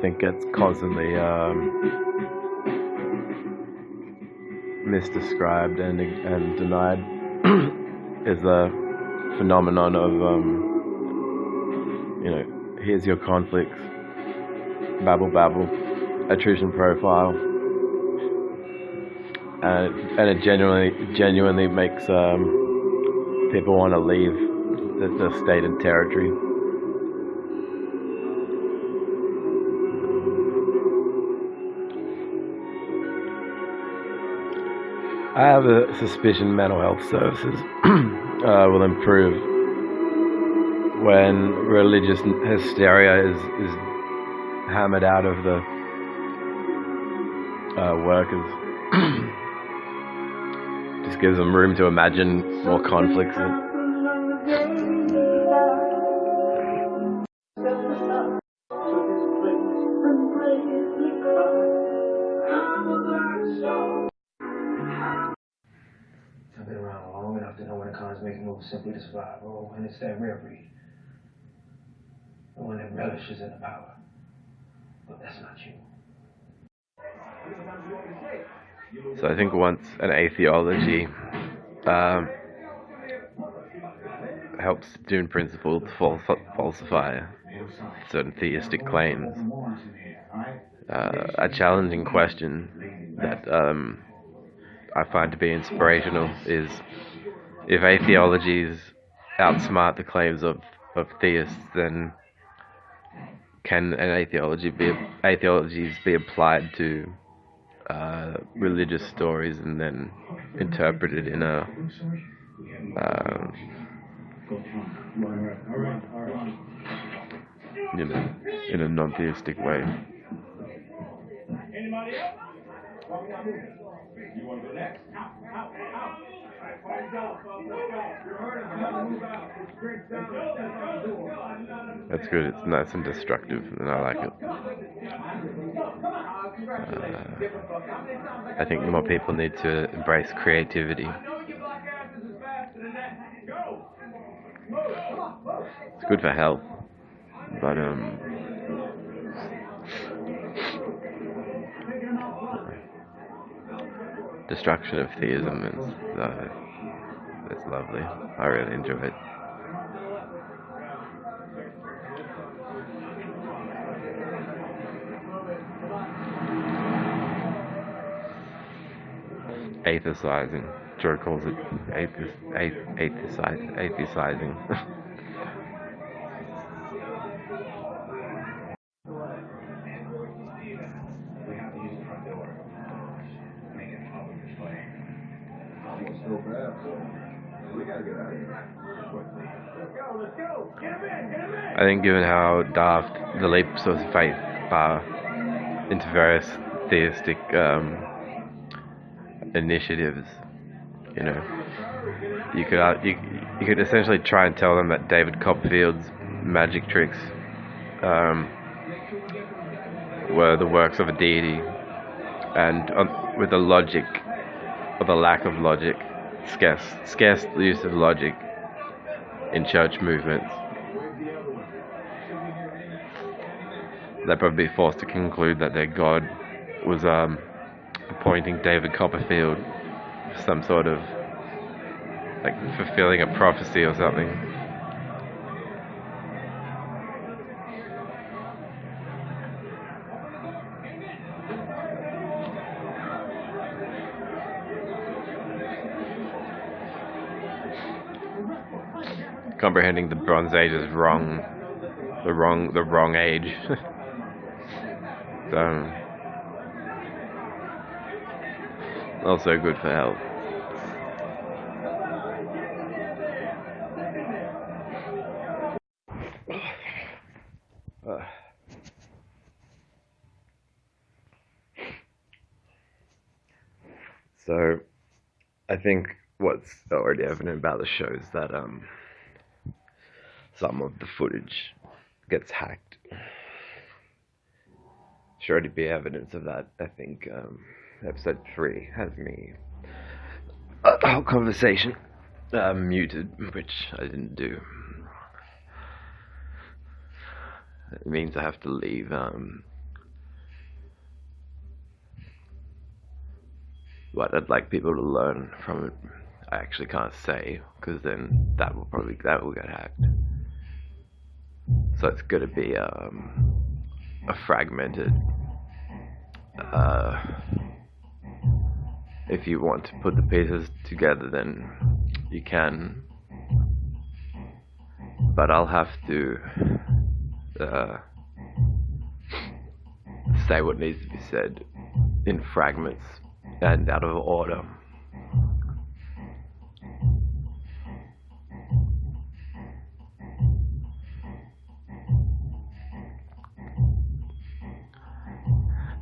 think gets constantly misdescribed and denied is the phenomenon of here's your conflicts, babble babble, attrition profile, and it genuinely makes people want to leave the state and territory. I have a suspicion mental health services will improve when religious hysteria is hammered out of the workers. Just gives them room to imagine more conflicts. I've been around long enough to know when a con's making moves simply to survive, or when it's that rare breed, the one that relishes in the power. But that's not you. So I think once an atheology helps do in principle to falsify certain theistic claims, a challenging question that I find to be inspirational is, if atheologies outsmart the claims of theists, then can atheologies be applied to religious stories and then interpreted in a in a non-theistic way? Anybody else? You want to go next? That's good. It's nice and destructive, and I like it. I think more people need to embrace creativity. It's good for health, but destruction of theism is it's lovely. I really enjoy it. Atheizing. Joe calls it atheizing. I think given how daft the leaps of faith are into various theistic initiatives, you could essentially try and tell them that David Copperfield's magic tricks were the works of a deity, and with the logic, or the lack of logic, scarce use of logic in church movements, they'd probably be forced to conclude that their God was appointing David Copperfield for some sort of fulfilling a prophecy or something. Comprehending the Bronze Age is wrong, the wrong age. So, also good for health. So, I think what's already evident about the show is that some of the footage gets hacked. Should already be evidence of that. I think episode 3 has me the whole conversation muted, which I didn't do. It means I have to leave what I'd like people to learn from it, I actually can't say, because then that will get hacked. So it's going to be a fragmented. If you want to put the pieces together, then you can, but I'll have to say what needs to be said in fragments and out of order.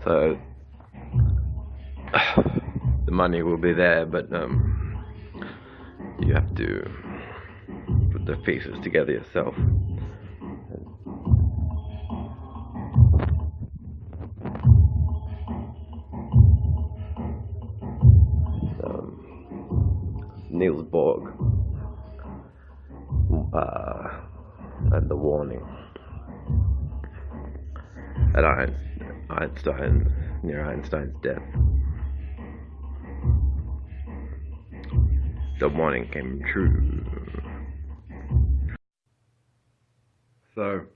So the money will be there, but you have to put the pieces together yourself. Niels Borg and the warning at near Einstein's death. The warning came true. So,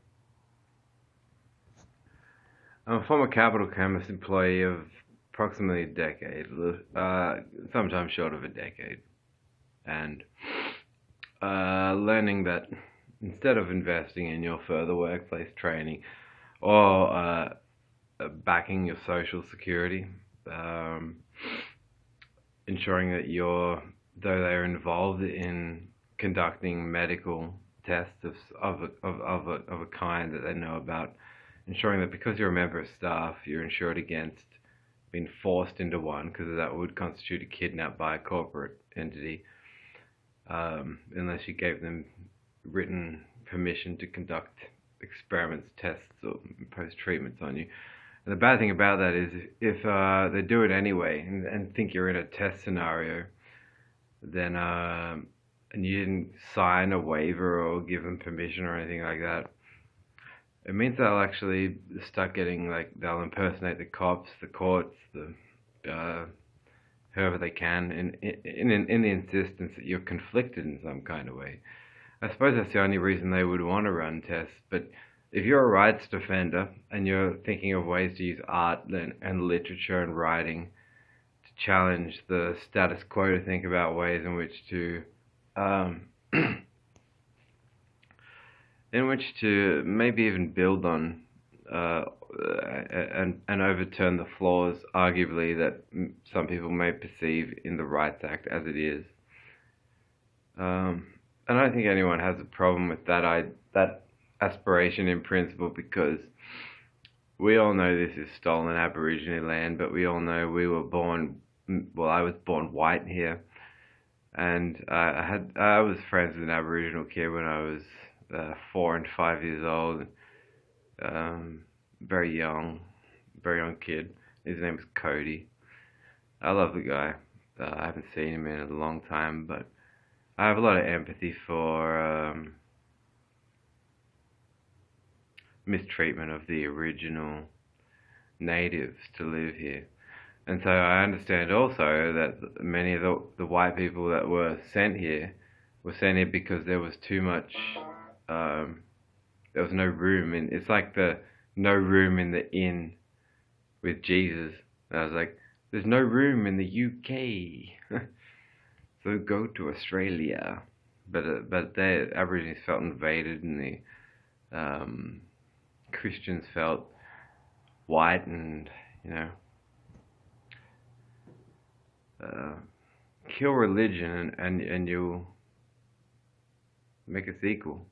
I'm a former Capital Chemist employee of approximately a decade, sometimes short of a decade, and learning that instead of investing in your further workplace training or backing your social security, ensuring that though they're involved in conducting medical tests of a kind that they know about, ensuring that because you're a member of staff, you're insured against being forced into one, because that would constitute a kidnap by a corporate entity, unless you gave them written permission to conduct experiments, tests, or impose treatments on you. And the bad thing about that is if they do it anyway and think you're in a test scenario, then and you didn't sign a waiver or give them permission or anything like that, it means they'll actually start getting, they'll impersonate the cops, the courts, whoever they can, in the insistence that you're conflicted in some kind of way. I suppose that's the only reason they would want to run tests, but if you're a rights defender and you're thinking of ways to use art and literature and writing to challenge the status quo, to think about ways in which to maybe even build on and overturn the flaws, arguably, that some people may perceive in the Rights Act as it is. And I don't think anyone has a problem with that aspiration in principle, because we all know this is stolen Aboriginal land, but we all know we were born, well, I was born white here, and I was friends with an Aboriginal kid when I was 4 and 5 years old, very young kid. His name was Cody. I love the guy. I haven't seen him in a long time, but I have a lot of empathy for mistreatment of the original natives to live here. And so I understand also that many of the white people that were sent here because there was too much, there was no room in, it's like the no room in the inn with Jesus. And I was like, there's no room in the UK. So go to Australia. But the Aborigines felt invaded, and the Christians felt white, and kill religion and you'll make us equal.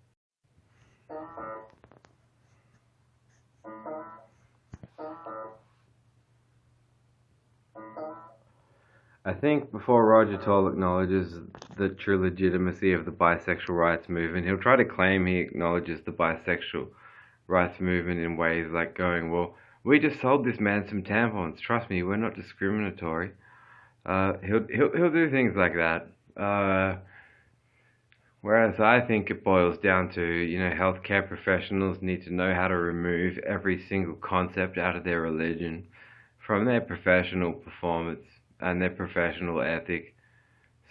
I think before Roger Toll acknowledges the true legitimacy of the bisexual rights movement, he'll try to claim he acknowledges the bisexual rights movement in ways like going, well, we just sold this man some tampons. Trust me, we're not discriminatory. He'll do things like that. Whereas I think it boils down to, healthcare professionals need to know how to remove every single concept out of their religion from their professional performance. and their professional ethic,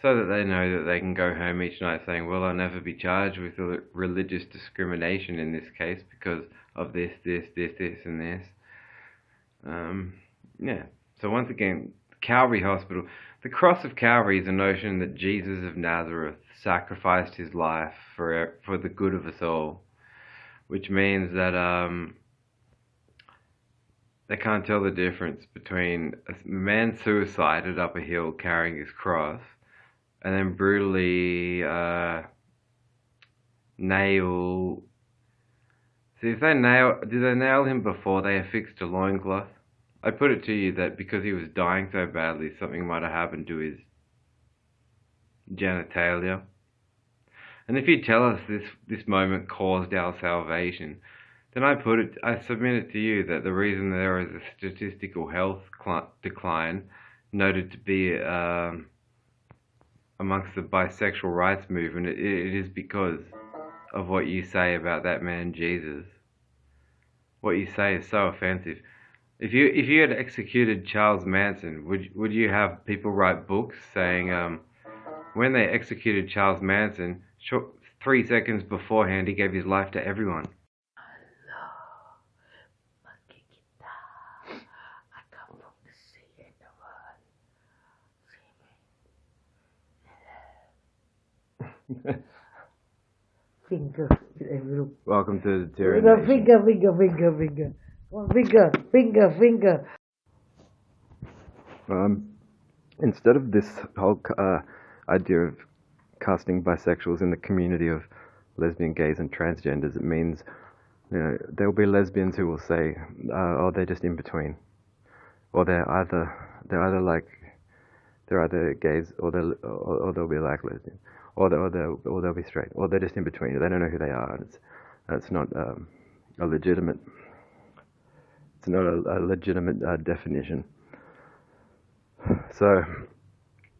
so that they know that they can go home each night saying, well, I'll never be charged with religious discrimination in this case because of this, and this. Yeah. So once again, Calvary Hospital. The cross of Calvary is a notion that Jesus of Nazareth sacrificed his life for the good of us all, which means that they can't tell the difference between a man suicided up a hill carrying his cross and then brutally nail. See, did they nail him before they affixed a loincloth? I put it to you that because he was dying so badly, something might have happened to his genitalia. And if you tell us this moment caused our salvation, then I submit it to you that the reason there is a statistical health decline noted to be amongst the bisexual rights movement, it is because of what you say about that man Jesus. What you say is so offensive. If you had executed Charles Manson, would you have people write books saying when they executed Charles Manson, 3 seconds beforehand he gave his life to everyone? Finger. Welcome to DETERIORNATION. Finger. One finger. Instead of this whole idea of casting bisexuals in the community of lesbian, gays, and transgenders, it means, there will be lesbians who will say, "Oh, they're just in between," or they're either gays, or they'll be like lesbian, or they'll be straight, or they're just in between. They don't know who they are. And it's not a legitimate. It's not a legitimate definition. So,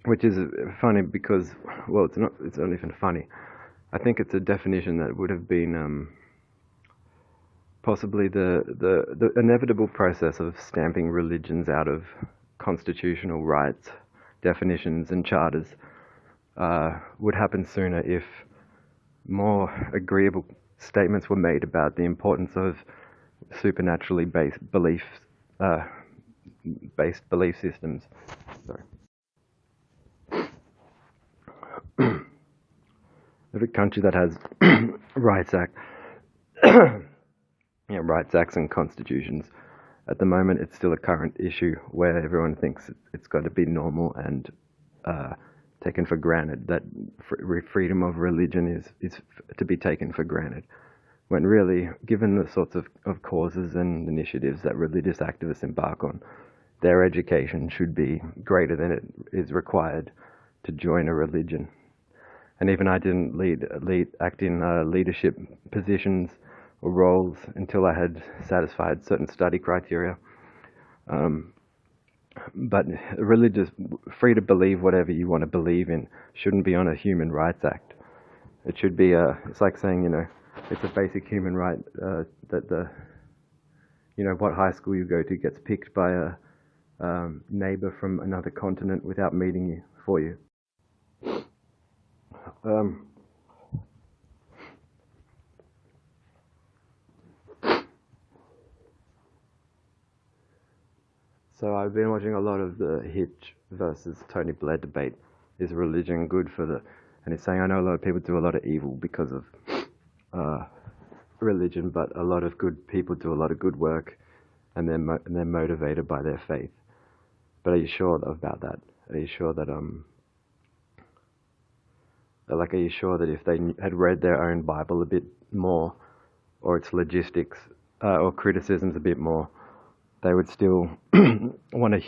which is funny because, well, it's not even funny. I think it's a definition that would have been possibly the inevitable process of stamping religions out of constitutional rights, definitions, and charters would happen sooner if more agreeable statements were made about the importance of supernaturally based belief systems. Sorry. Every country that has rights acts and constitutions, at the moment it's still a current issue where everyone thinks it's got to be normal and taken for granted, that freedom of religion is to be taken for granted. When really, given the sorts of causes and initiatives that religious activists embark on, their education should be greater than it is required to join a religion. And even I didn't act in leadership positions or roles until I had satisfied certain study criteria. But free to believe whatever you want to believe in shouldn't be on a Human Rights Act. It should be it's like saying, it's a basic human right that what high school you go to gets picked by a neighbor from another continent without meeting you for you. So I've been watching a lot of the Hitch versus Tony Blair debate. Is religion good for and it's saying, I know a lot of people do a lot of evil because of religion, but a lot of good people do a lot of good work, and they're motivated by their faith. But are you sure about that? Are you sure that are you sure that if they had read their own Bible a bit more, or its logistics or criticisms a bit more, they would still want a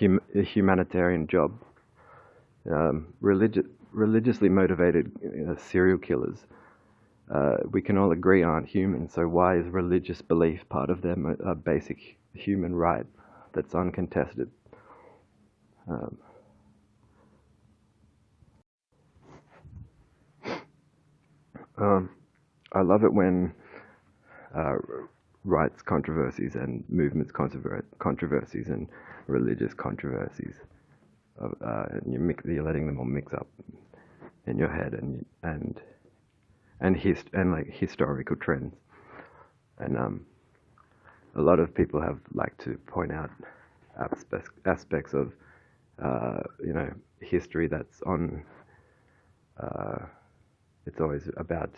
humanitarian job? Religiously motivated serial killers, we can all agree aren't human, so why is religious belief part of their basic human right that's uncontested? I love it when rights controversies and movements controversies and religious controversies you're letting them all mix up in your head, and like historical trends, and a lot of people have liked to point out aspects of history that's on. It's always about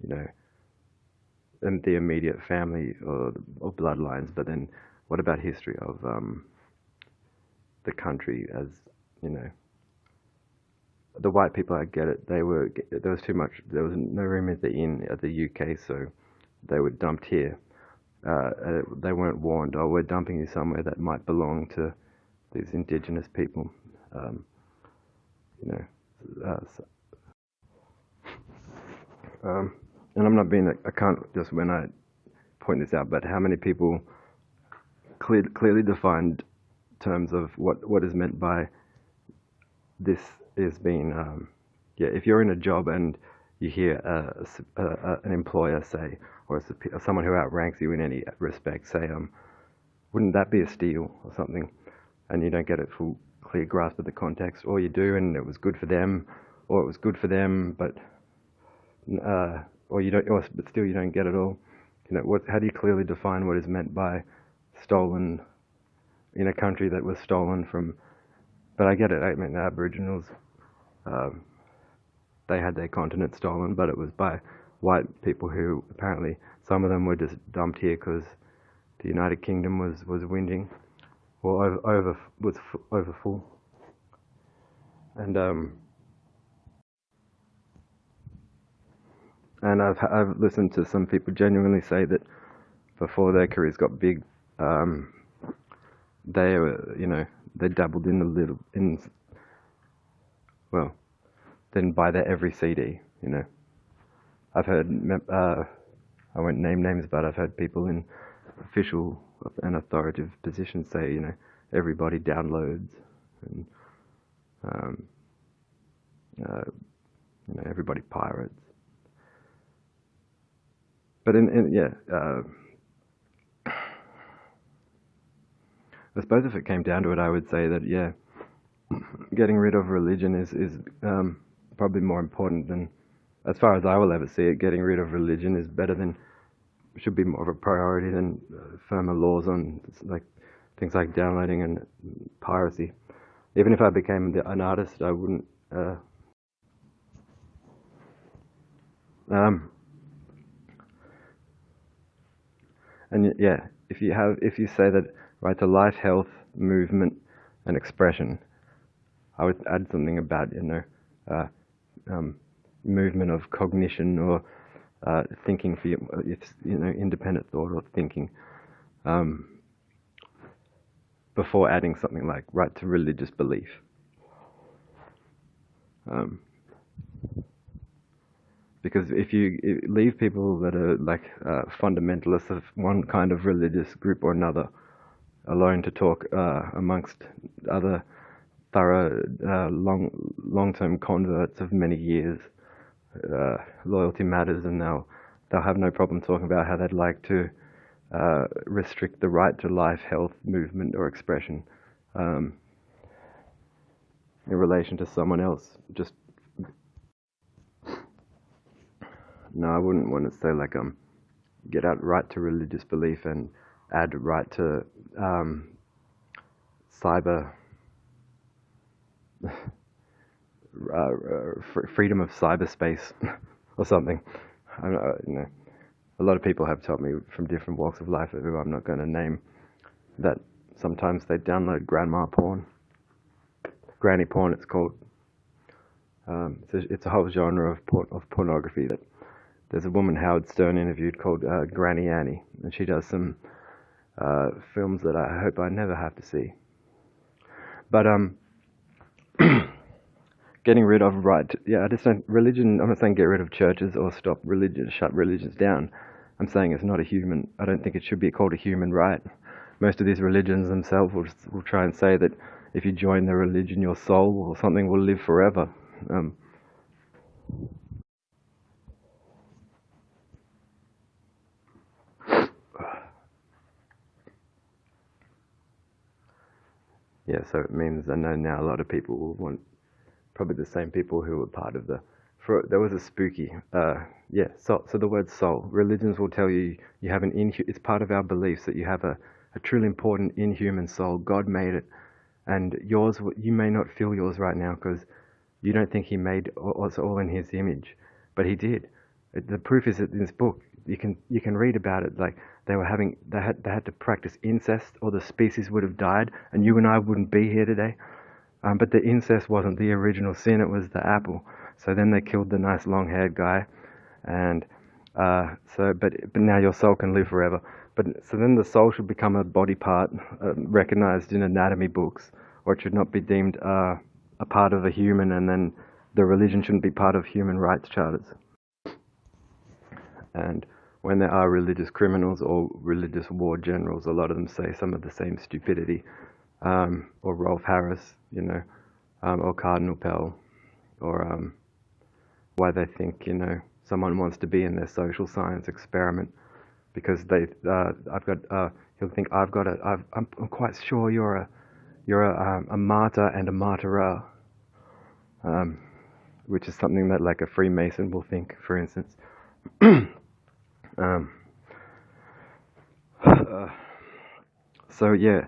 the immediate family or bloodlines, but then what about history of the country? As the white people, I get it. There was too much. There was no room at the UK, so they were dumped here. They weren't warned. Oh, we're dumping you somewhere that might belong to these indigenous people. And I'm not being. I can't just when I point this out, but how many people clearly defined terms of what is meant by this is being. If you're in a job and you hear an employer say, or someone who outranks you in any respect say, wouldn't that be a steal or something? And you don't get a full clear grasp of the context, or you do, and it was good for them, or it was good for them, but or you don't, but still you don't get it all. How do you clearly define what is meant by stolen in a country that was stolen from? But I get it. I mean, the Aboriginals, they had their continent stolen, but it was by white people who apparently some of them were just dumped here because the United Kingdom was whinging, or was over full, and I've listened to some people genuinely say that before their careers got big, they were they dabbled in then buy their every CD. I've heard I won't name names, but I've heard people in official and authoritative positions say everybody downloads, and everybody pirates. But I suppose if it came down to it, I would say that getting rid of religion is probably more important than, as far as I will ever see it, getting rid of religion is better than, should be more of a priority than firmer laws on things like downloading and piracy. Even if I became an artist, I wouldn't. If you say that right to life, health, movement, and expression, I would add something about movement of cognition or thinking for independent thought or thinking, before adding something like right to religious belief. Because if you leave people that are fundamentalists of one kind of religious group or another alone to talk amongst other thorough, long-term converts of many years, loyalty matters, and they'll have no problem talking about how they'd like to restrict the right to life, health, movement, or expression in relation to someone else. No, I wouldn't want to say get out right to religious belief and add right to cyber freedom of cyberspace or something. A lot of people have told me from different walks of life, who I'm not going to name, that sometimes they download grandma porn, granny porn it's called. It's a whole genre of pornography that there's a woman Howard Stern interviewed called Granny Annie, and she does some films that I hope I never have to see. But getting rid of I just don't, religion, I'm not saying get rid of churches or stop religion, shut religions down. I'm saying it's not I don't think it should be called a human right. Most of these religions themselves will try and say that if you join their religion, your soul or something will live forever. Yeah, so it means I know now a lot of people will want, probably the same people who were part of there was a spooky, so the word soul, religions will tell you you have it's part of our beliefs that you have a truly important inhuman soul. God made it, and yours, you may not feel yours right now because you don't think he made us all in his image, but he did. The proof is in this book. You can read about it. Like they had to practice incest, or the species would have died, and you and I wouldn't be here today. But the incest wasn't the original sin; it was the apple. So then they killed the nice long-haired guy, and but now your soul can live forever. But so then the soul should become a body part recognized in anatomy books, or it should not be deemed a part of a human, and then the religion shouldn't be part of human rights charters. And when there are religious criminals or religious war generals, a lot of them say some of the same stupidity, or Rolf Harris, or Cardinal Pell, or why they think someone wants to be in their social science experiment because he'll think I'm quite sure you're a martyr and a martyra, which is something that like a Freemason will think, for instance. So yeah,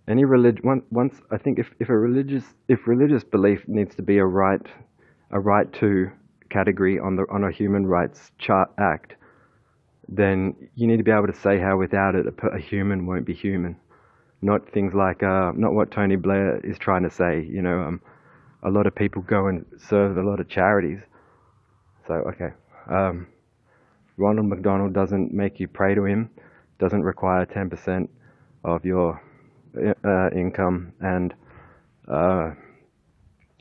any religion once I think if religious belief needs to be a right to category on a human rights act, then you need to be able to say how without it a human won't be human. Not things like not what Tony Blair is trying to say. A lot of people go and serve a lot of charities. So okay, Ronald McDonald doesn't make you pray to him, doesn't require 10% of your income, and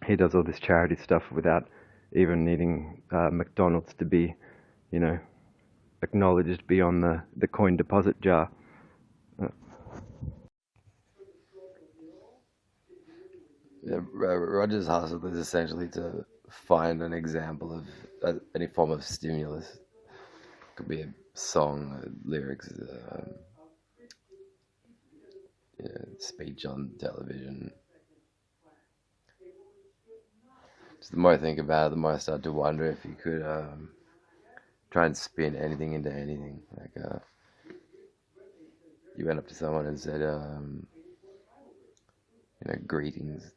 he does all this charity stuff without even needing McDonald's to be, acknowledged beyond the coin deposit jar. Yeah, Roger's hustle is essentially to find an example of any form of stimulus. Could be a song, lyrics, speech on television. Just the more I think about it, the more I start to wonder if you could try and spin anything into anything. Like you went up to someone and said, greetings.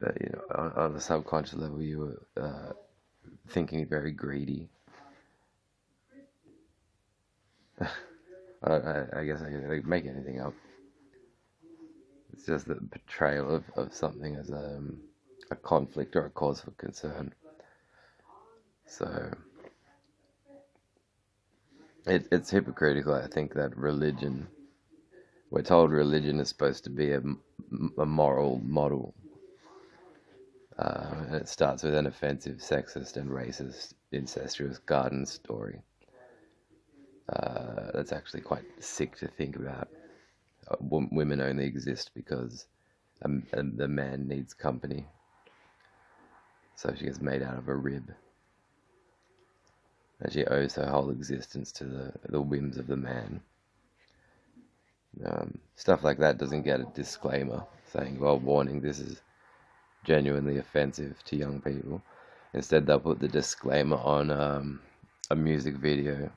But on a subconscious level, you were thinking very greedy. I guess I could make anything up. It's just the portrayal of something as a conflict or a cause for concern. So it's hypocritical, I think, that we're told religion is supposed to be a moral model. And it starts with an offensive, sexist, and racist, incestuous garden story. That's actually quite sick to think about. Women only exist because the man needs company. So she gets made out of a rib. And she owes her whole existence to the whims of the man. Stuff like that doesn't get a disclaimer saying, well, warning, this is genuinely offensive to young people. Instead, they'll put the disclaimer on a music video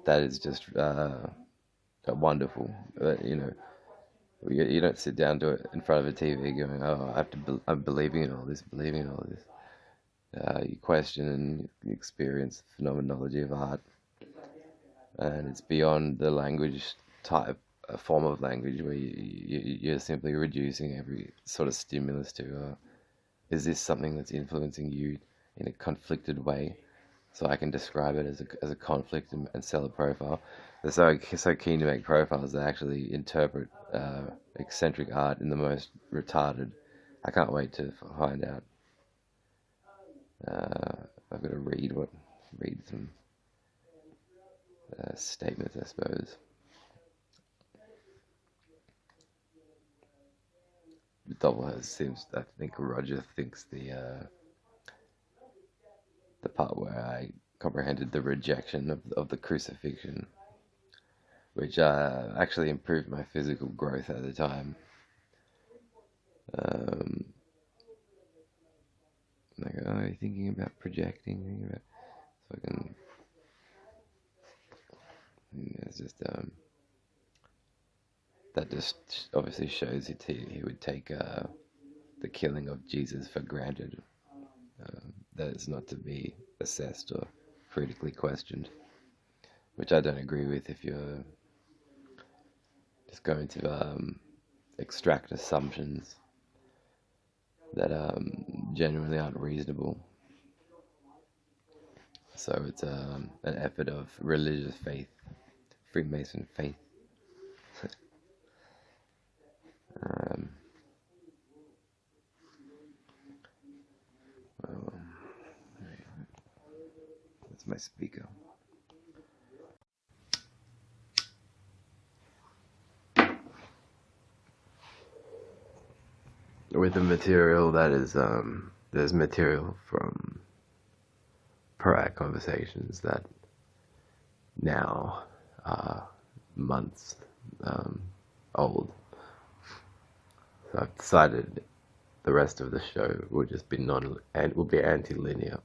that is just wonderful. You don't sit down to it in front of a TV going, oh, I'm believing in all this. You question and experience the phenomenology of art, and it's beyond the language type, a form of language where you're simply reducing every sort of stimulus to, is this something that's influencing you in a conflicted way? So I can describe it as a conflict and sell a profile. They're so keen to make profiles that actually interpret eccentric art in the most retarded. I can't wait to find out. I've got to read some statements, I suppose. I think Roger thinks the part where I comprehended the rejection of the crucifixion which actually improved my physical growth at the time. Like, oh, are you thinking about projecting? Thinking about fucking. It's just that just obviously shows he would take the killing of Jesus for granted. That it's not to be assessed or critically questioned, which I don't agree with. If you're just going to extract assumptions that genuinely aren't reasonable. So it's an effort of religious faith, Freemason faith. That's my speaker. With the material that is, there's material from prior conversations that now are months old. So I've decided the rest of the show will just be will be anti-linear.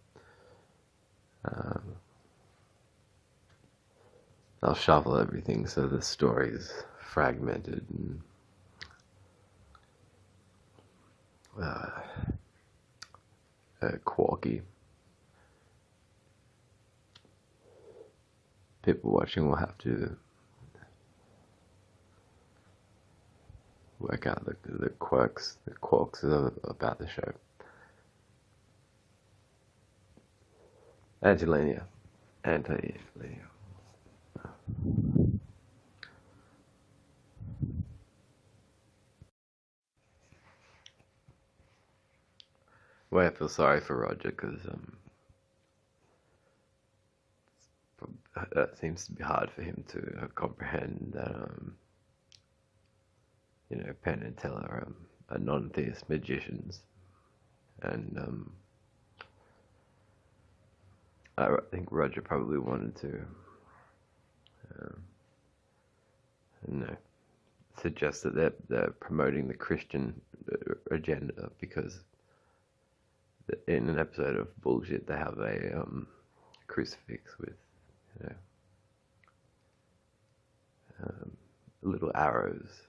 I'll shuffle everything so the story's fragmented and quirky. People watching will have to work out the quirks about the show. Anti-linear. Well, I feel sorry for Roger because it seems to be hard for him to comprehend that Penn and Teller are non-theist magicians, and I think Roger probably wanted to suggest that they're promoting the Christian agenda because in an episode of Bullshit they have a crucifix with little arrows.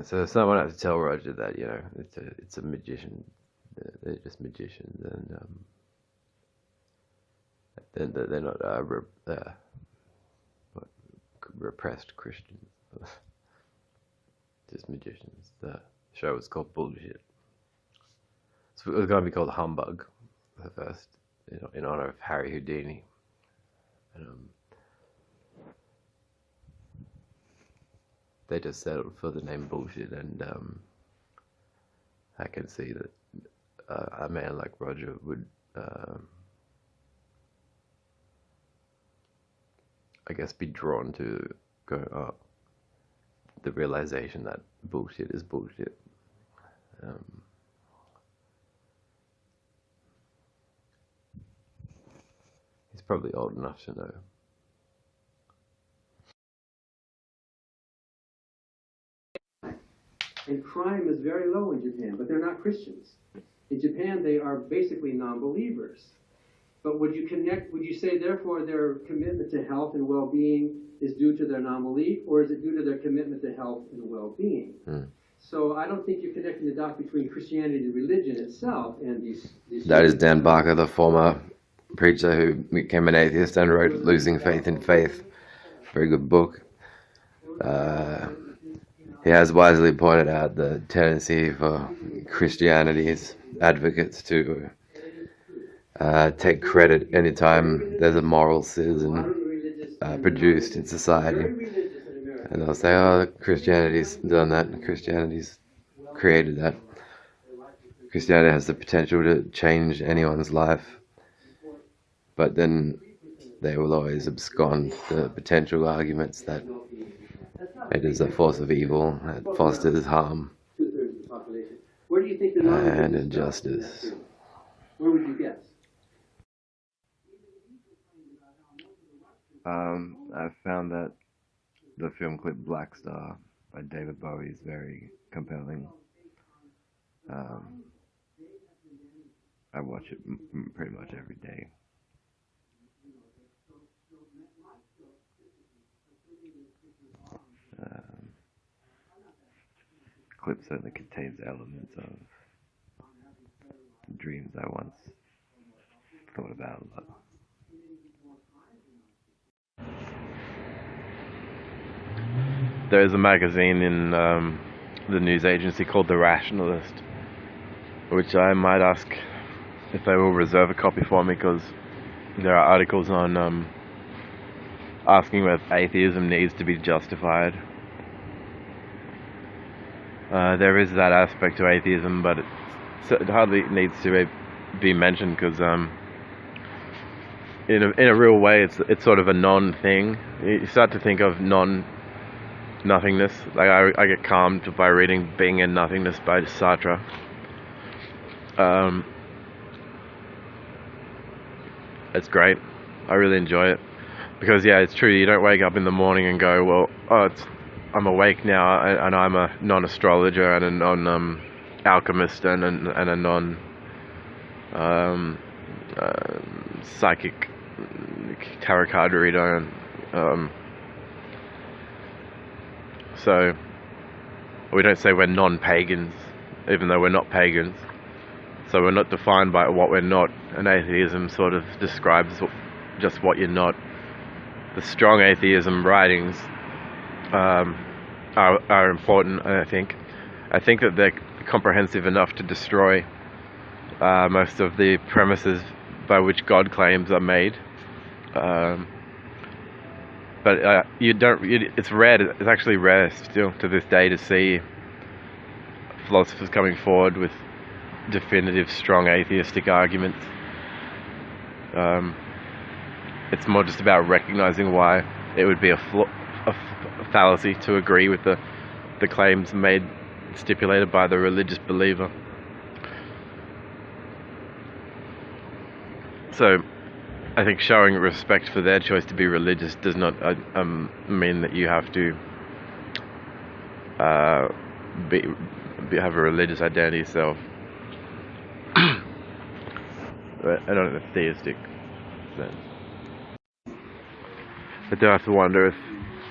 So someone had to tell Roger that it's a magician. They're just magicians, and they're not repressed Christians. Just magicians. The show was called Bullshit. So it was going to be called Humbug at first, in honor of Harry Houdini. And, they just settled for the name Bullshit, and I can see that a man like Roger would, I guess, be drawn to the realization that bullshit is bullshit. He's probably old enough to know. And crime is very low in Japan, but they're not Christians. In Japan, they are basically non-believers. But would you say, therefore, their commitment to health and well-being is due to their non-belief, or is it due to their commitment to health and well-being? So I don't think you're connecting the dot between Christianity and religion itself and these That is Dan Barker, the former preacher who became an atheist and wrote Losing Faith in Faith. Very good book. He has wisely pointed out the tendency for Christianity's advocates to take credit anytime there's a moral citizen produced in society. And they'll say, oh, Christianity's done that, Christianity's created that. Christianity has the potential to change anyone's life. But then they will always abscond the potential arguments that it is a force of evil that fosters harm Where do you think the and injustice. Where would you guess? I found that the film clip Black Star by David Bowie is very compelling. I watch it pretty much every day. Clip certainly contains elements of dreams I once thought about a lot. There's a magazine in the news agency called The Rationalist, which I might ask if they will reserve a copy for me, because there are articles on asking whether atheism needs to be justified. There is that aspect to atheism, but it hardly needs to be mentioned, because in a real way it's sort of a non-thing. You start to think of nothingness. Like I get calmed by reading Being and Nothingness by Sartre. It's great. I really enjoy it, because yeah, it's true. You don't wake up in the morning and go, well, I'm awake now, and I'm a non-astrologer and a non-alchemist and a non-psychic tarot card reader. So we don't say we're non-pagans, even though we're not pagans. So we're not defined by what we're not, and atheism sort of describes just what you're not. The strong atheism writings are important, I think. I think that they're comprehensive enough to destroy most of the premises by which God claims are made. But it's rare. It's actually rare still to this day to see philosophers coming forward with definitive, strong atheistic arguments. It's more just about recognizing why it would be a fallacy to agree with the claims stipulated by the religious believer. So I think showing respect for their choice to be religious does not mean that you have to have a religious identity yourself. But I don't know, theistic sense. I do have to wonder if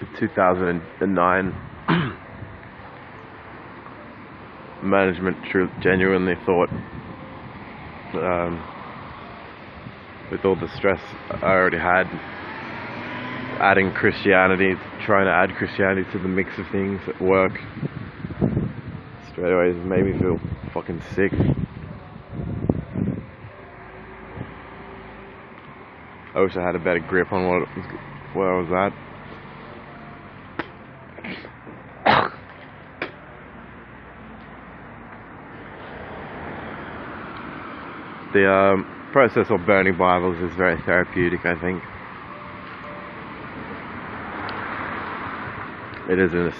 in 2009 management genuinely thought with all the stress I already had, trying to add Christianity to the mix of things at work, straight away it made me feel fucking sick. I wish I had a better grip on where I was at. The process of burning Bibles is very therapeutic, I think. It isn't a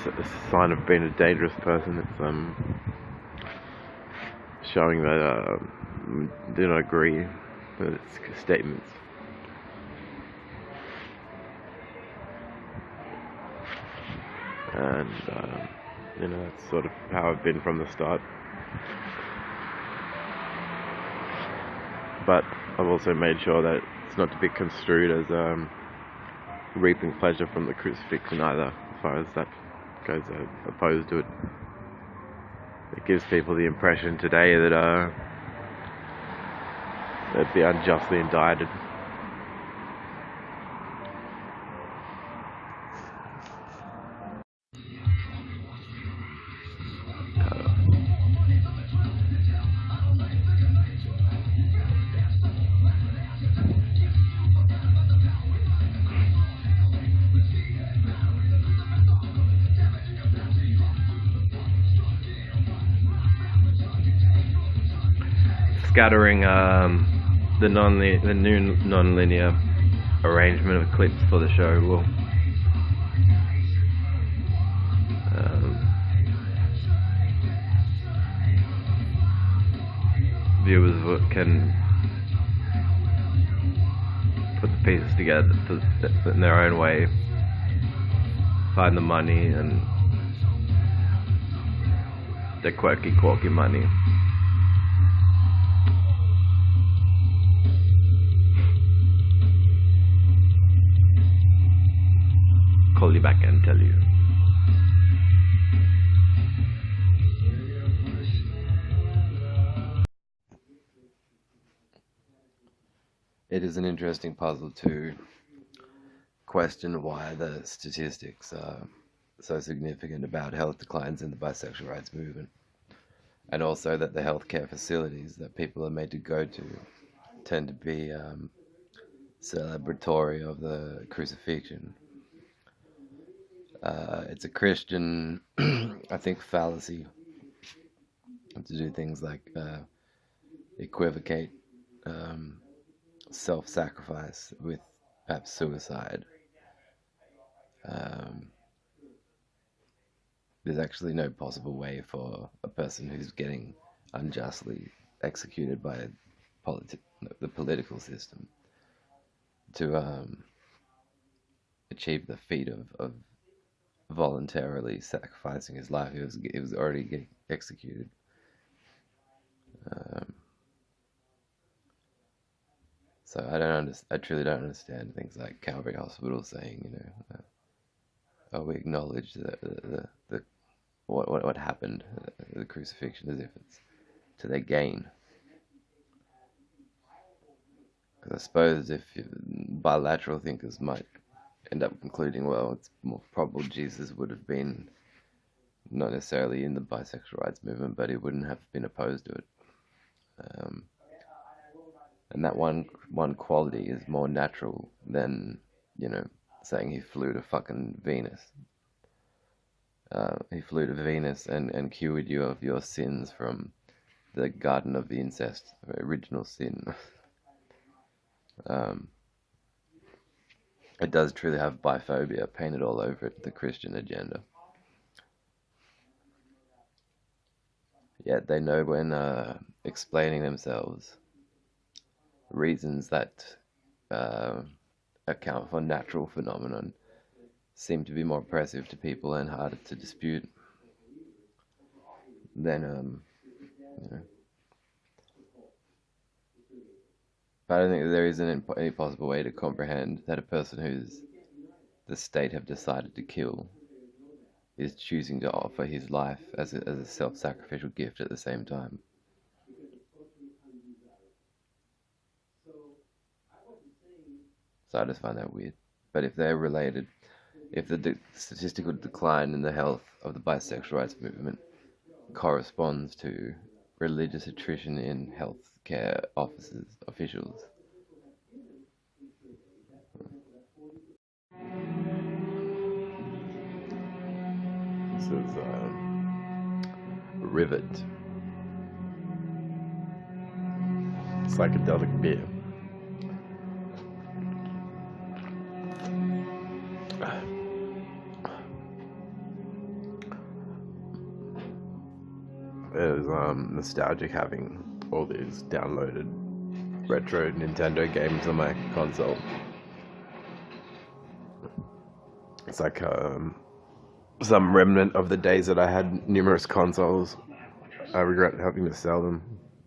sign of being a dangerous person. It's showing that do not agree with its statements. And that's sort of how I've been from the start. But I've also made sure that it's not to be construed as reaping pleasure from the crucifixion either, as far as that goes, opposed to it. It gives people the impression today that they'd be unjustly indicted. Scattering the new non-linear arrangement of clips for the show will viewers can put the pieces together in their own way, find the money and the quirky money. Call you back and tell you. It is an interesting puzzle to question why the statistics are so significant about health declines in the bisexual rights movement, and also that the healthcare facilities that people are made to go to tend to be celebratory of the crucifixion. It's a Christian, I think, fallacy to do things like equivocate self-sacrifice with perhaps suicide. There's actually no possible way for a person who's getting unjustly executed by the political system to achieve the feat of voluntarily sacrificing his life. He was already getting executed. So I truly don't understand things like Calvary Hospital saying, we acknowledge the what happened, the crucifixion, as if it's to their gain. Because I suppose if bilateral thinkers might end up concluding, well, it's more probable Jesus would have been not necessarily in the bisexual rights movement, but he wouldn't have been opposed to it. And that one quality is more natural than, saying he flew to fucking Venus. He flew to Venus and cured you of your sins from the Garden of Incest, original sin. It does truly have biphobia painted all over it, the Christian agenda. Yet they know when explaining themselves reasons that account for natural phenomenon seem to be more oppressive to people and harder to dispute than But I don't think there isn't any possible way to comprehend that a person who's the state have decided to kill is choosing to offer his life as a self-sacrificial gift at the same time. So I just find that weird. But if they're related, if the statistical decline in the health of the bisexual rights movement corresponds to religious attrition in healthcare officials. This is Rivet. Psychedelic beer. It was nostalgic having all these downloaded retro Nintendo games on my console. It's like some remnant of the days that I had numerous consoles. I regret having to sell them.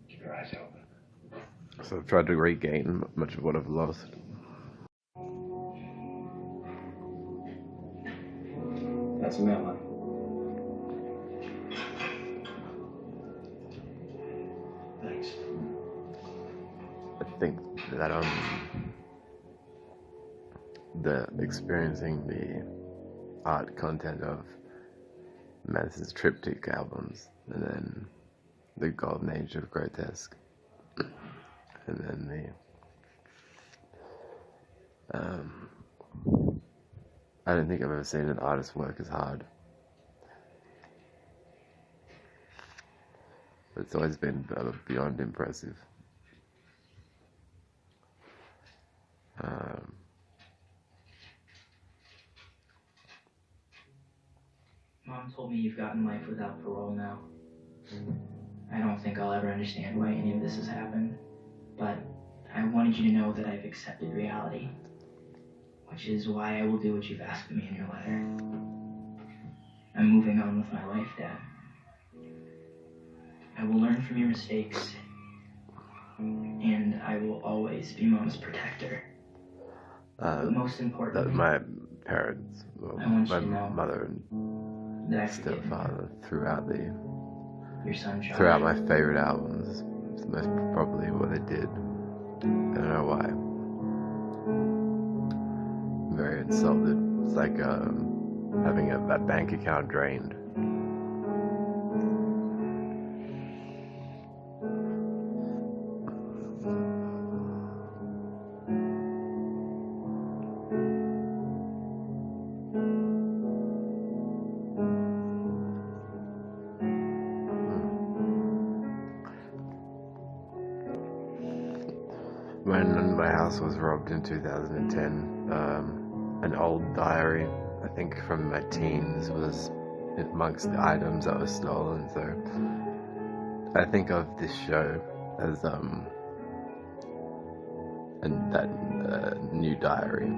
Keep your eyes open. So I've tried to regain much of what I've lost. That's a memo. Thanks. I think that the experiencing the art content of Madison's triptych albums, and then the golden age of grotesque, and then I don't think I've ever seen an artist work as hard. It's always been beyond impressive. Mom told me you've gotten life without parole now. I don't think I'll ever understand why any of this has happened, but I wanted you to know that I've accepted reality. which is why I will do what you've asked of me in your letter. I'm moving on with my life, Dad. I will learn from your mistakes, and I will always be Mom's protector. But most importantly, my parents, well, I want my you to know mother and that I forgive you. stepfather Your son, Charlie. throughout my favorite albums. It's most probably what they did. I don't know why. I'm very insulted. It's like having a bank account drained. When my house was robbed in 2010, an old diary, I think from my teens, was amongst the items that was stolen. So I think of this show as and that new diary.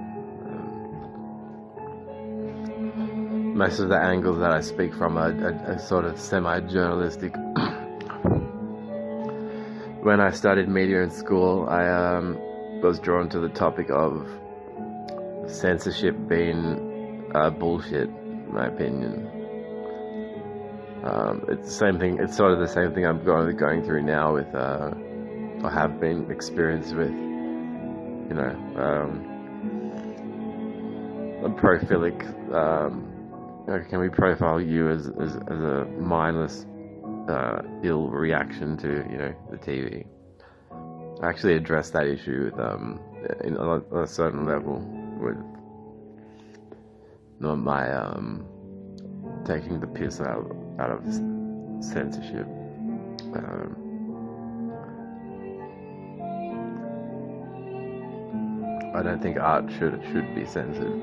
Most of the angles that I speak from are sort of semi-journalistic. When I studied media in school, I was drawn to the topic of censorship being bullshit, in my opinion. It's the same thing. It's sort of the same thing I'm going through now with, or have been experienced with, you know, a prophilic. Can we profile you as a mindless, ill reaction to, you know, the TV? I actually addressed that issue with on a certain level with not my taking the piss out of censorship. I don't think art should be censored.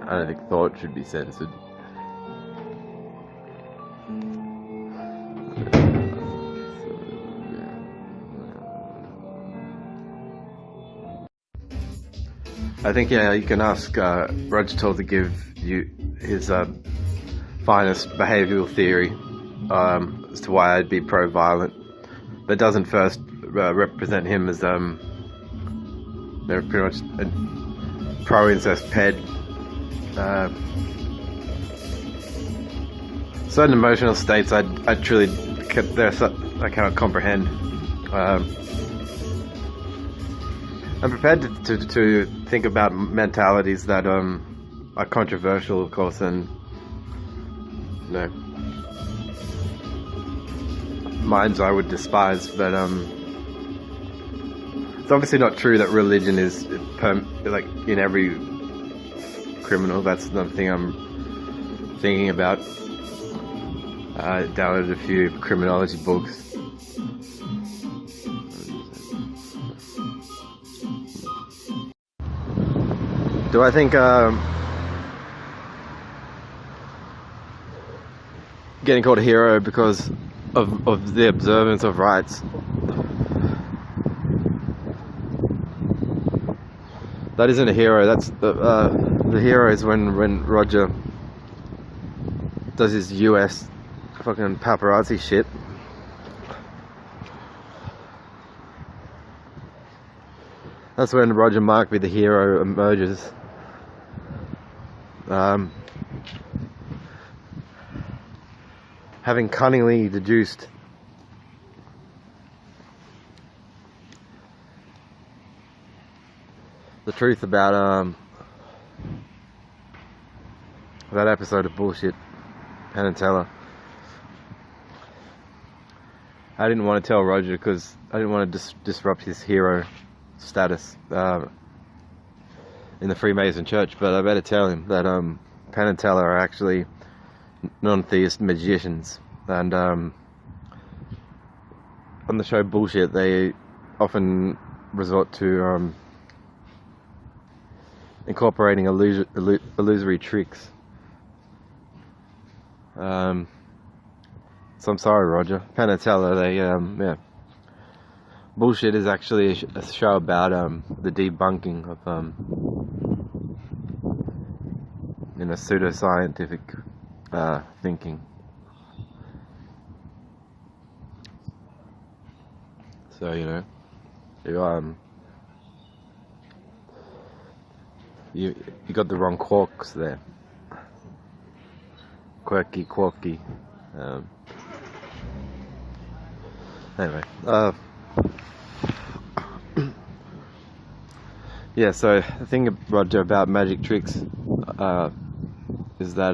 I don't think thought should be censored. I think, yeah, you can ask Roger Toll to give you his finest behavioural theory as to why I'd be pro-violent. That doesn't first represent him as they're pretty much a pro-incest ped. Certain emotional states I truly I cannot comprehend. I'm prepared to think about mentalities that are controversial, of course, and you know, minds I would despise. But it's obviously not true that religion is like in every criminal. That's another thing I'm thinking about. I downloaded a few criminology books. Do I think getting called a hero because of the observance of rights, that isn't a hero? That's the hero is when Roger does his US fucking paparazzi shit. That's when Roger Markby, the hero, emerges. Having cunningly deduced the truth about that episode of bullshit, Penn and Teller. I didn't want to tell Roger because I didn't want to disrupt his hero status in the Freemason Church, but I better tell him that Penn and Teller are actually non-theist magicians, and on the show Bullshit they often resort to incorporating illusory tricks. So I'm sorry, Roger. Penn and Teller, they yeah. Bullshit is actually a show about the debunking of in a pseudoscientific thinking. So you got the wrong quarks there. Quirky. Anyway, yeah. So the thing, Roger, about magic tricks is that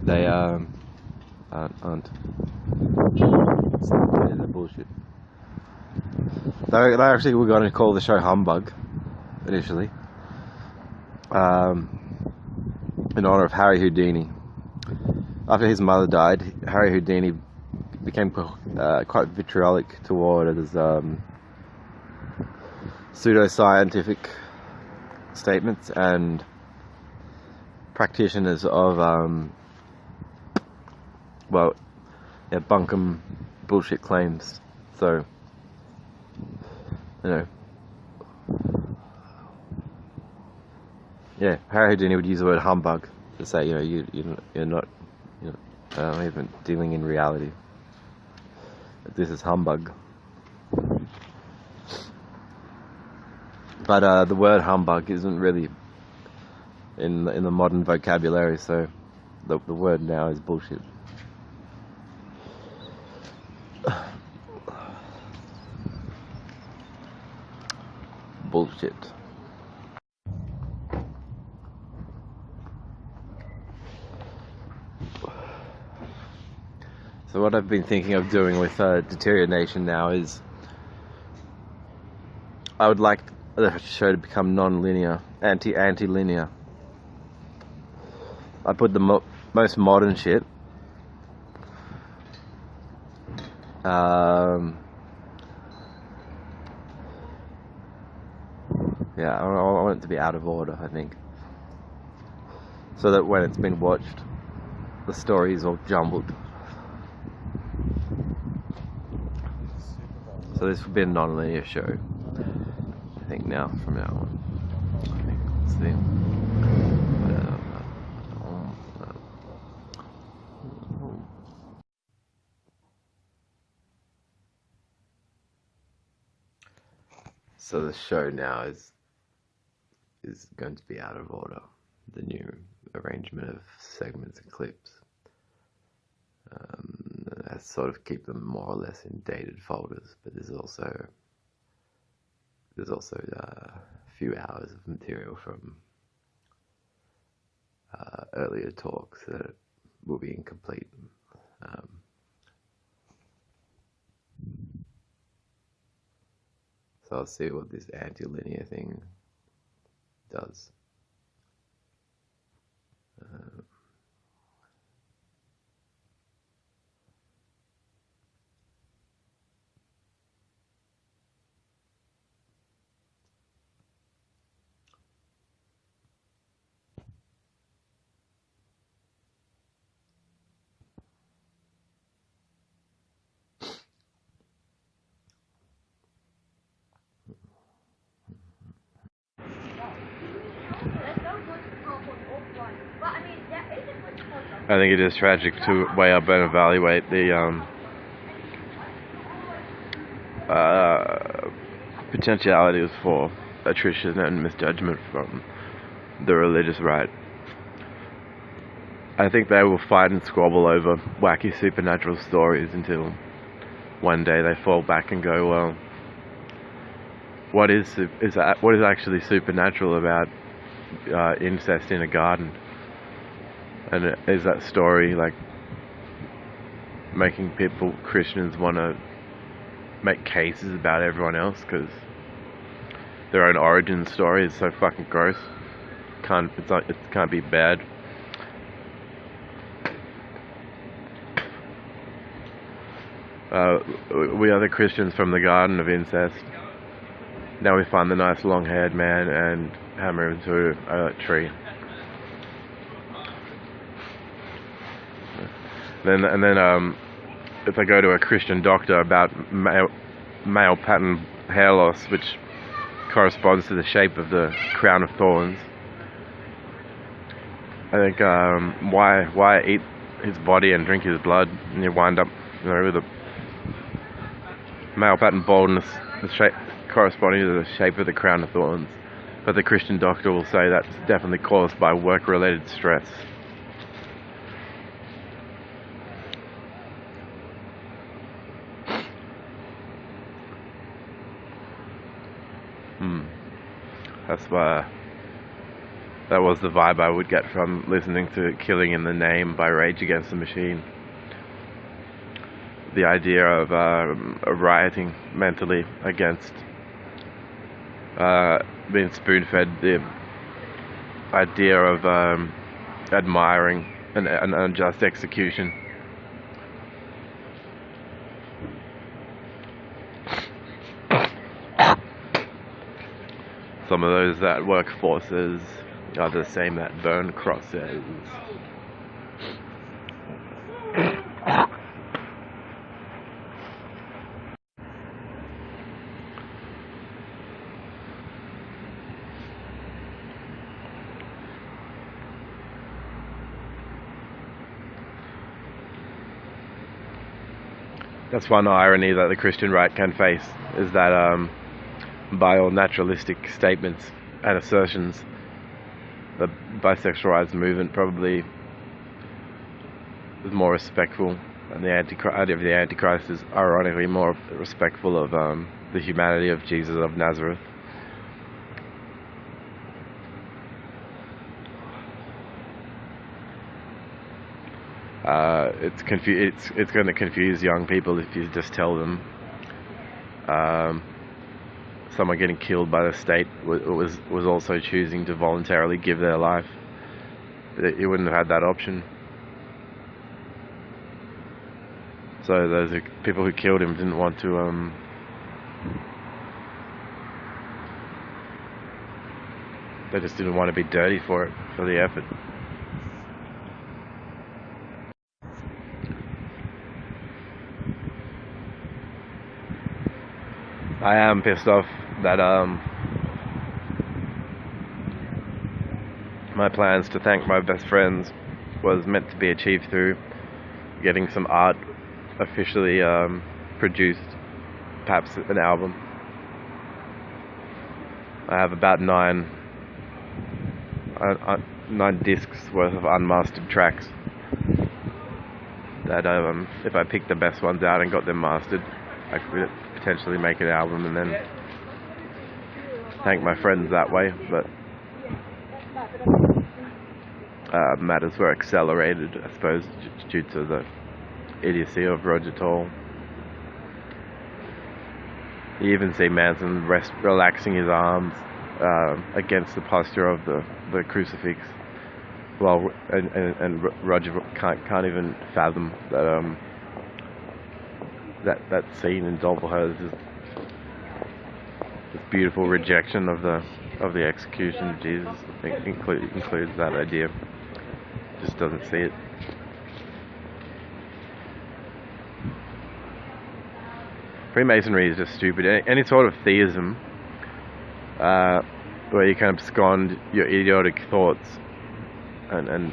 they aren't. They're bullshit. They actually were going to call the show Humbug initially, in honor of Harry Houdini. After his mother died, Harry Houdini became quite vitriolic toward his pseudoscientific statements and practitioners of bunkum bullshit claims. So, yeah, Harry Houdini would use the word humbug to say, you're not, even dealing in reality. This is humbug. But the word humbug isn't really in the modern vocabulary, so the word now is bullshit. Bullshit. So what I've been thinking of doing with Deterioration now is I would like the show to become non-linear, anti-linear. I put the most modern shit. Yeah, I want it to be out of order, I think. So that when it's been watched, the story is all jumbled. So this will be a non-linear show, I think, now, from now on. I think, let's see. So the show now is going to be out of order. The new arrangement of segments and clips I sort of keep them more or less in dated folders, but there's also a few hours of material from earlier talks that will be incomplete. So I'll see what this anti-linear thing does. I think it is tragic to weigh up and evaluate the potentialities for attrition and misjudgment from the religious right. I think they will fight and squabble over wacky supernatural stories until one day they fall back and go, well, what is actually supernatural about incest in a garden? And is that story like making Christians want to make cases about everyone else because their own origin story is so fucking gross? It can't be bad. We are the Christians from the garden of incest. Now we find the nice long-haired man and hammer him to a tree. Then if I go to a Christian doctor about male pattern hair loss, which corresponds to the shape of the crown of thorns. I think why eat his body and drink his blood, and you wind up, with a male pattern baldness, the shape corresponding to the shape of the crown of thorns. But the Christian doctor will say that's definitely caused by work-related stress. That's why. That was the vibe I would get from listening to Killing in the Name by Rage Against the Machine. The idea of rioting mentally against being spoon-fed, the idea of admiring an unjust execution. Some of those that work forces are the same that burn crosses. That's one irony that the Christian right can face, is that by all naturalistic statements and assertions, the bisexualized movement probably is more respectful, and the Antichrist is ironically more respectful of the humanity of Jesus of Nazareth. It's going to confuse young people if you just tell them someone getting killed by the state was also choosing to voluntarily give their life. You wouldn't have had that option. So those people who killed him didn't want to they just didn't want to be dirty for the effort. I am pissed off that my plans to thank my best friends was meant to be achieved through getting some art officially produced, perhaps an album. I have about nine discs worth of unmastered tracks that if I picked the best ones out and got them mastered, I could potentially make an album and then thank my friends that way. But matters were accelerated, I suppose, due to the idiocy of Roger Toll. You even see Manson relaxing his arms against the posture of the crucifix, well, and Roger can't even fathom that that scene in Doppelhurst is this beautiful rejection of the execution of Jesus. I think includes that idea. Just doesn't see it. Freemasonry is just stupid. Any sort of theism where you can abscond your idiotic thoughts and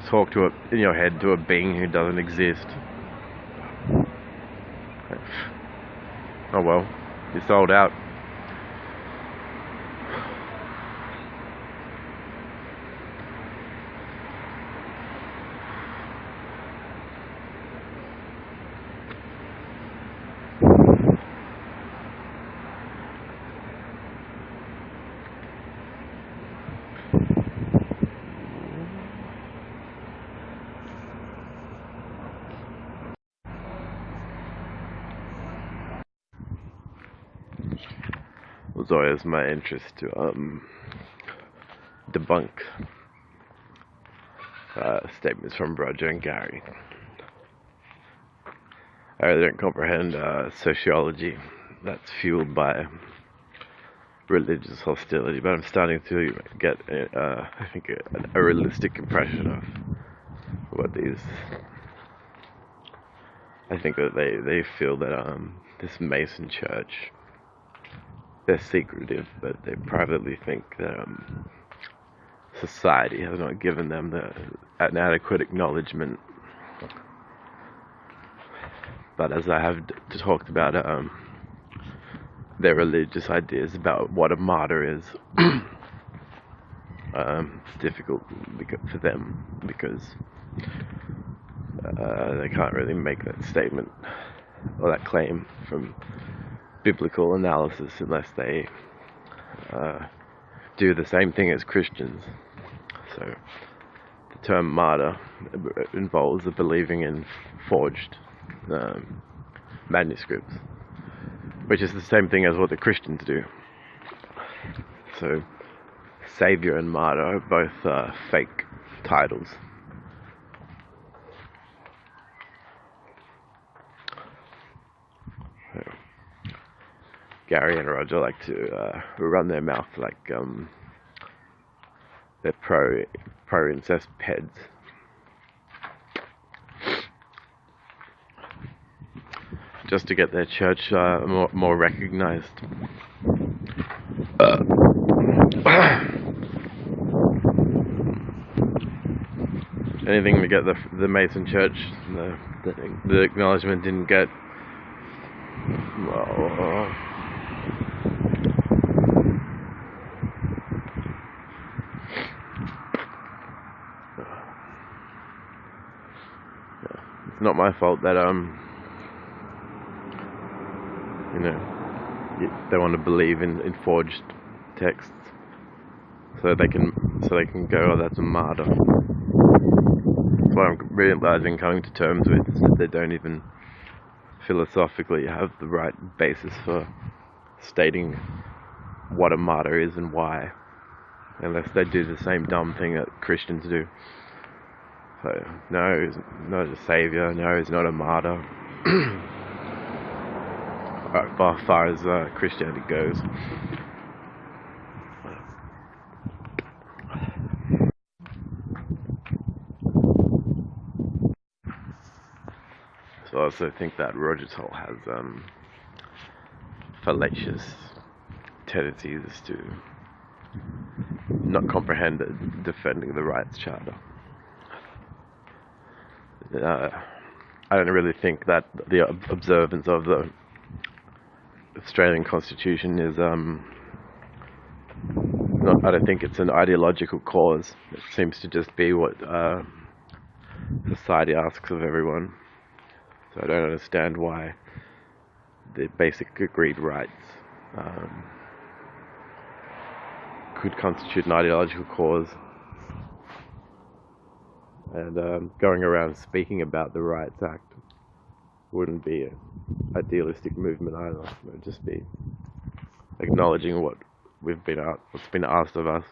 talk to in your head to a being who doesn't exist. Oh well, you're sold out. Was always my interest to debunk statements from Roger and Gary. I really don't comprehend sociology that's fueled by religious hostility, but I'm starting to get, I think, a realistic impression of what these. I think that they feel that this Mason church they're secretive, but they privately think that society has not given them an adequate acknowledgement. But as I have talked about, their religious ideas about what a martyr is, it's difficult for them because they can't really make that statement or that claim from biblical analysis unless they do the same thing as Christians. So the term martyr involves the believing in forged manuscripts, which is the same thing as what the Christians do. So Savior and martyr are both fake titles. Gary and Roger like to run their mouth like they're pro-incest peds. Just to get their church more recognized. Anything to get the Mason Church the acknowledgement didn't get. Well, it's not my fault that they want to believe in forged texts, so they can go, oh, that's a martyr. That's what I'm realizing, coming to terms with, is that they don't even philosophically have the right basis for stating what a martyr is and why, unless they do the same dumb thing that Christians do. So, no, he's not a savior, no, he's not a martyr. As far as Christianity goes. So I also think that Roger Toll has fallacious tendencies to not comprehend defending the rights charter. I don't really think that the observance of the Australian Constitution is I don't think it's an ideological cause. It seems to just be what society asks of everyone. So I don't understand why the basic agreed rights could constitute an ideological cause. And going around speaking about the Rights Act wouldn't be an idealistic movement either. It would just be acknowledging what's been asked of us.